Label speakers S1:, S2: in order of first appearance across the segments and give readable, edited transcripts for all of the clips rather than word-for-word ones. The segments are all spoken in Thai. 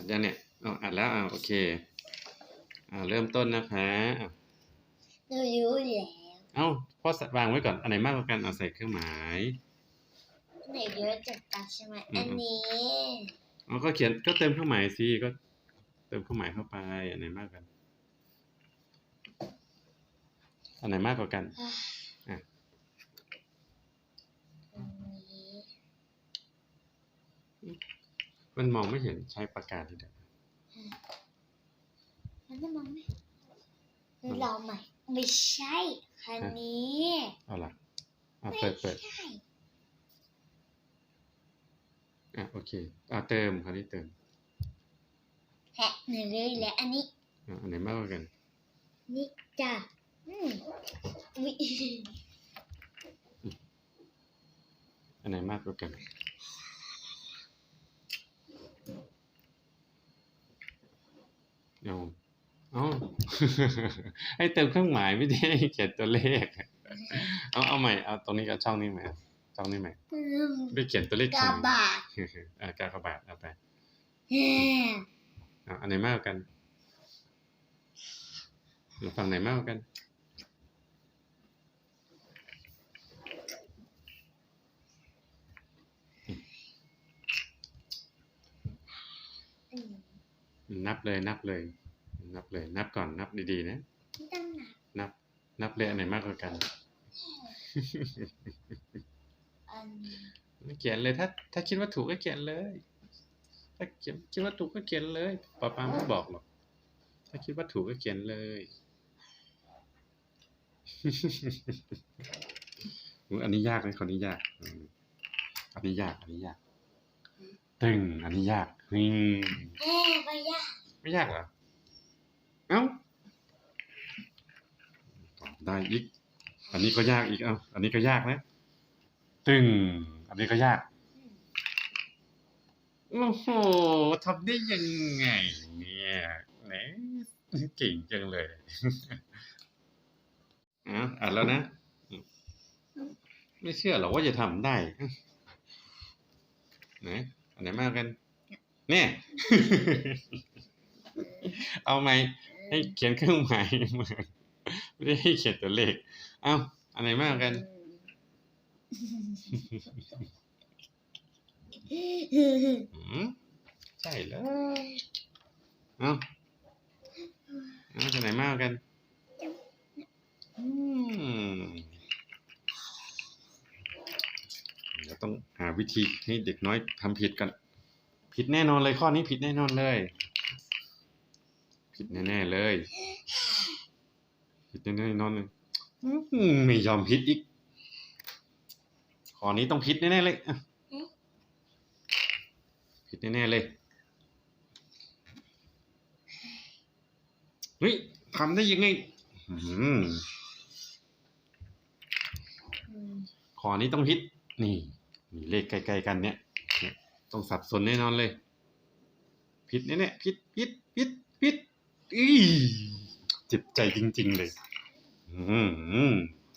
S1: ดยังเนี่ยอัดแล้วโอเคเริ่มต้นนะคะ
S2: เรารู้แล้ว
S1: พ่อวางไว้ก่อนอันไหนมากกว่ากันใส่เครื่องหมาย
S2: ไหนเยอะจัดกันใช่ไหมอันนี้
S1: ก็เขียนก็เติมเครื่องหมายสิก็เติมเครื่องหมายเข้าไปอันไหนมากกันอันไหนมากกว่ากันมันมองไม่เห็นใช้ปากกาที่เดียว
S2: มันจะมองไหมเราใหม่ไม่ใช่คันนี้
S1: เอาล่ะเปิดโอเคเติมคราวนี้เติม
S2: หนึ่งเลยและอันนี้
S1: อันไหนมากกว่ากัน
S2: นี่จ้ะ
S1: อันไหนมากกว่ากันให้เติมเครื่องหมายไม่ได้เขียนตัวเลขเอาใหม่เอาตรงนี้กับช่องนี้ใหม่ช่องนี้ใหม่ไม่เขียนตัวเลข
S2: กาบาท
S1: กากบาทเอาไปอันไหนมากกว่ากันหรือฝั่งไหนมากกว่ากันนับเลยนับก่อนนับดีๆนะนับเลยอันไหนมากกว่ากันเขียนเลยถ้าคิดว่าถูกก็เขียนเลยถ้าคิดว่าถูกก็เขียนเลยป้าไม่บอกหรอกถ้าคิดว่าถูกก็เขียนเลยอันนี้ยากนะคนนี้ยากอันนี้ยากตึงอันนี้ยากไม่ยากเหรอได้อีกอันนี้ก็ยากอีกอันนี้ก็ยากนะตึงอันนี้ก็ยากโอ้โหทำได้ยังไงเนี่ยเก่งจังเลยอ่านแล้วนะไม่เชื่อหรอกว่าจะทำได้นะอันไหนมากกันเนี่ยเอาไหมให้เขียนเครื่องหมายไม่ได้ให้เขียนตัวเลขอันไหนมากกันใช่เลยจะไหนมากกันเราต้องหาวิธีให้เด็กน้อยทำผิดกันผิดแน่นอนเลยข้อนี้ผิดแน่นอนเลยผิดแน่ๆเลยผิดแน่นอนเลยไม่ยอมผิดอีกข้อนี้ต้องผิดแน่ๆเลยผิดแน่ๆเลยเฮ้ยทำได้ยังไงข้อนี้ต้องผิดนี่เลขใกล้ๆกันเนี่ยต้องสับสนแน่นอนเลยผิดแน่ๆผิดเจ็บใจจริงๆเลย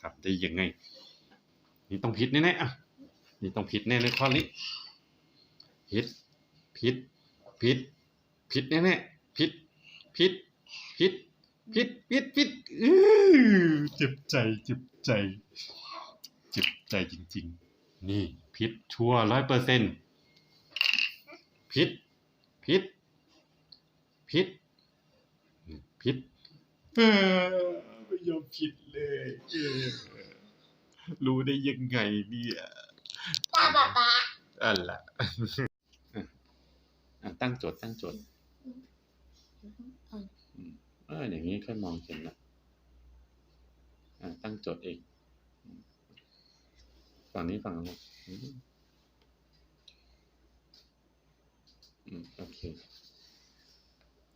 S1: ทำได้ยังไงนี่ต้องผิดแน่ๆนี่ต้องผิดแน่เลยข้อนี้ผิดแน่ๆผิดเจ็บใจจริงๆนี่ผิดชัวร์100%ผิดไม่ยอมผิดเลยรู้ได้ยังไงเนี่ย
S2: ป้า
S1: อะไรตั้งโจทย์อย่างนี้ค่อยมองเห็นละตั้งโจทย์เองฝั่งนี้ฝั่งนู้นโอเค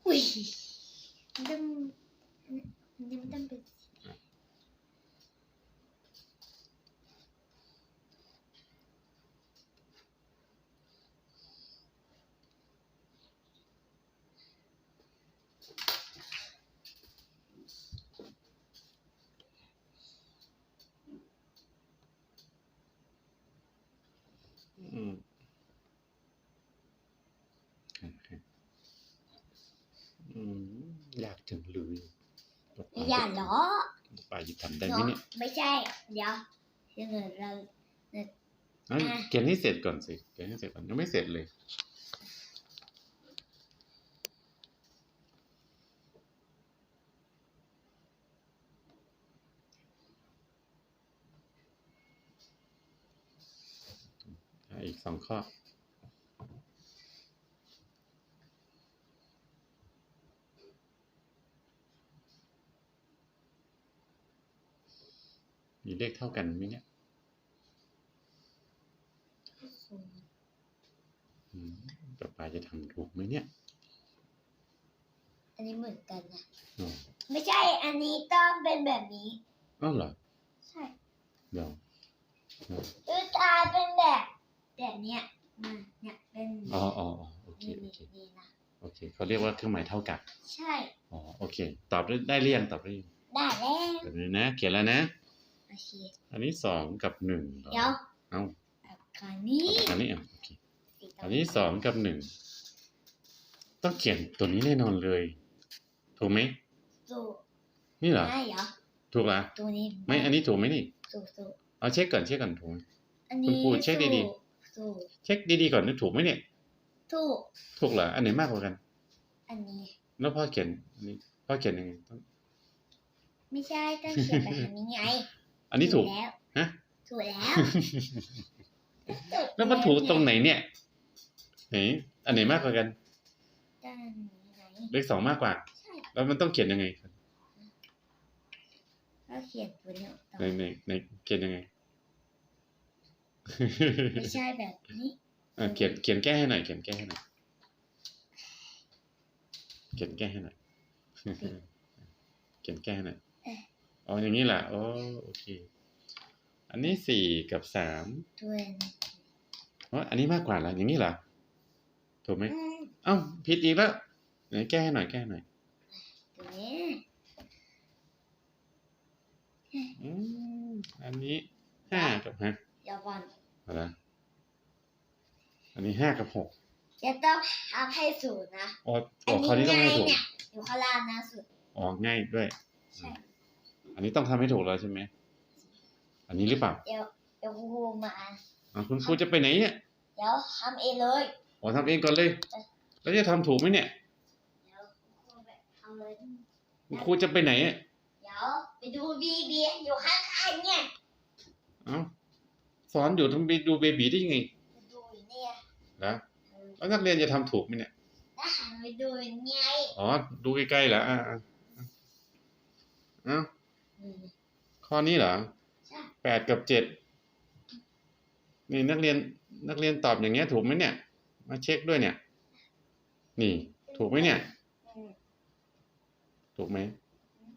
S2: อุ้ยมันเป็น
S1: จังเลยป๊าป๊า
S2: อย่าล้อ
S1: ป๊าจะทำได้ไหมเนี่ย
S2: ไม่ใช่ เดี๋ยวเดี๋ยวเรา
S1: เขียนให้เสร็จก่อนสิเขียนให้เสร็จก่อนยังไม่เสร็จเลยอีก2 ข้อมีเลขเท่ากันไหมเนี่ยป๊าป๊าจะทำถูกไหมเนี่ย
S2: อันนี้เหมือนกันนะ
S1: อ๋อ
S2: ไม่ใช่ อันนี้ต้องเป็นแบบนี้
S1: อ้าวเหรอ
S2: ใช่
S1: เดี๋ยว
S2: ตาเป็นแบบเนี้ยเนี่ยเป็น
S1: อ๋อโอเค
S2: นี่นะ
S1: โอเคเขาเรียกว่าเครื่องหมายเท่ากับ
S2: ใช่
S1: อ๋อโอเคตอบได้หรือยังตอบได้ยัง
S2: ได้แล้ว
S1: แบบนี้นะเขียนแล้วนะ
S2: โอเค
S1: อันนี้2 กับ 1เหรอ
S2: เดี๋ยว
S1: เอ้า
S2: คราวนี้
S1: อันนี้โอเคอันนี้2 กับ 1ต้องเขียนตัวนี้แน่นอนเลยถูกไหม
S2: สูตร
S1: นี่เหรอ
S2: ได้เหรอ
S1: ถูกเหรอ
S2: ตัวนี้
S1: ไม่อันนี้ถูกไหมนี่
S2: สูตร
S1: เอาเช็คก่อนถูกไหม
S2: อันนี้
S1: คุณครูเช็คดี
S2: สูตร
S1: เช็คดีๆก่อนนี่ถูกไหมเนี่ย
S2: ถูก
S1: ถูกเหรออันไหนมากกว่ากัน
S2: อันนี้
S1: แล้วพ่อเขียนอันนี้พ่อเขียนยังไงต้อง
S2: ไม่ใช่ต้องเขียนแบบนี้ไง
S1: อันนี้ถูก
S2: แล้ว
S1: ฮะ
S2: ถูกแล้ว
S1: แล้วมันถูกตรงไหนเนี่ยไหนอันไหนมากกว่ากัน
S2: ด้านไหน
S1: เลข2มากกว่า
S2: ใช่
S1: แล้วมันต้องเขียนยังไง
S2: ก็เขียนตัวนี้ต่อ
S1: ในเขียนยังไง
S2: ไม่ใช่แบบนี้
S1: เขียนแก้ให้หน่อยเขียนแก้ให้หน่อยเขียนแก้ให้หน่อยเขียนแก้ให้หน่อยอ๋ออย่างนี้แหละโอเคอันนี้4 กับ 3
S2: ตัวนี้
S1: อันนี้มากกว่าแล้วอย่างนี้เหรอถูกไหมเอ้าผิดอีกแล้วไหนแก้ให้หน่อย
S2: ตัวนี้
S1: อันนี้5 กับ
S2: เดี๋ยวก่อน
S1: อะไรอันนี้5 กับ 6
S2: จะต้องทำให้สูตรนะ
S1: อ๋อข้อนี้ต้องให้ถูก
S2: เนี่ยอยู่ข้างล่างนะสุด
S1: อ๋อง่ายด้วย
S2: ใช่
S1: อันนี้ต้องทำให้ถูกแล้วใช่ไหมอันนี้หรือเปล่า
S2: เดี๋ยวครูมา
S1: คุณครูจะไปไหนเนี่ย
S2: เดี๋ยวทำเองเลย
S1: อ๋อทำเองก่อนเลยแล้วจะทำถูกไหมเนี่ย
S2: เดี๋ยวครูแบบทำเลย
S1: คุณครูจะไปไหนอ่ะ
S2: เดี๋ยวไปดูบีอยู่ข้างๆเนี่ย
S1: เอ้าสอนอยู่ทำไปดูเบบีได้ยังไง
S2: ไปดูอยู่เนี่ย
S1: นะแล้วนักเรียนจะทำถูกไหมเนี่ย
S2: แล้วหันไปดูยังไง
S1: อ๋อดูใกล้ๆเหรอเอ้าข้อนี้เหรอ
S2: ใช่
S1: 8 กับ 7นี่นักเรียนตอบอย่างเงี้ยถูกไหมเนี่ยมาเช็คด้วยเนี่ยนี่ถูกไหมเนี่ยถูกไหม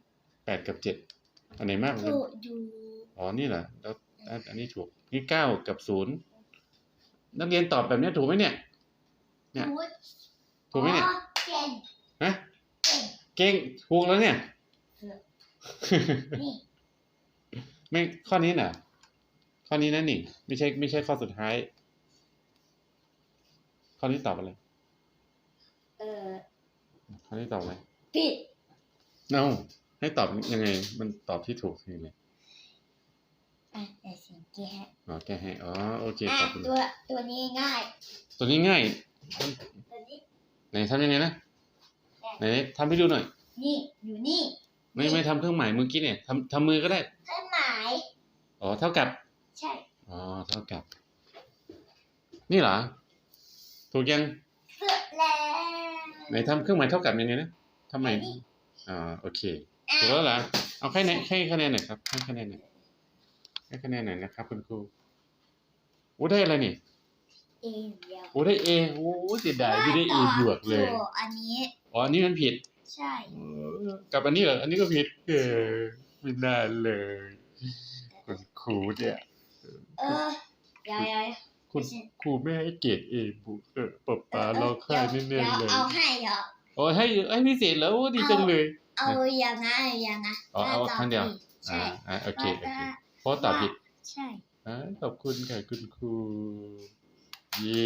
S1: 8 กับ 7อันไหนมากกว่ากัน
S2: ถูกอยู่
S1: อ๋อนี่เหรอแล้วอันนี้ถูกนี่9 กับ 0นักเรียนตอบแบบนี้ถูกไหมเนี่ยเนี่ยถูกไหมเนี่ย
S2: เก่ง
S1: ฮะเก่งถูกแล้วเนี่ย
S2: นี่
S1: ไม่ข้อนี้น่ะข้อนี้นั่นนี่ไม่ใช่ข้อสุดท้ายข้อนี้ตอบอะไรข้อนี้ตอบอะไร
S2: ผิด
S1: เอาให้ตอบยังไงมันตอบที่ถูกยังไง
S2: แต่สิ่งที่ให้
S1: อ๋อแก้ให้อ๋อโอเค
S2: อ่ะ
S1: ขอบคุณ
S2: ตัวนี้ง่าย
S1: ตัวนี้ง่าย
S2: ตัวนี้
S1: ไหนทำยังไงนะไหนทำให้ดูหน่อย
S2: นี่อยู่นี่
S1: ไม่ทำเครื่องหมายเมื่อกี้เนี่ยทำมือก็ได้
S2: เครื่องหมาย
S1: อ๋อเท่ากับ
S2: ใช่
S1: อ๋อเท่ากับ นี่เหรอถูกยัง
S2: เสร็จแล้ว
S1: ไหนทำเครื่องหมายเท่ากับยังไงนะทำไมอ๋อโอเคถูกแล้วเหรอเอาให้คะแนนหน่อยครับให้คะแนนหน่อยให้คะแนนหน่อยนะครับคุณครูโอ้ได้อะไรนี่
S2: เองเดียว
S1: โอ้ได้เอโอ้เสียดายไม่ได้เอบวกเลย
S2: ถูกอันนี้
S1: อ๋ออันนี้มันผิด
S2: ใช่
S1: กับอันนี้เหรออันนี้ก็ผิดไม่ได้เลยคุณครูเนี่ย
S2: เดี๋ยว
S1: คุณครูไม่ให้เกรดเอบวกป๊าร้องไห้แน่ๆเลย
S2: เอาให้เหรอ
S1: โอ้ให้พิเศษแล้วดีจังเลย
S2: เอาอย่างนะ
S1: อ๋อเอาครั้งเดียว
S2: ใช่
S1: โอเคเพราะตอบผิด
S2: ใช่
S1: ขอบคุณค่ะคุณครูเย้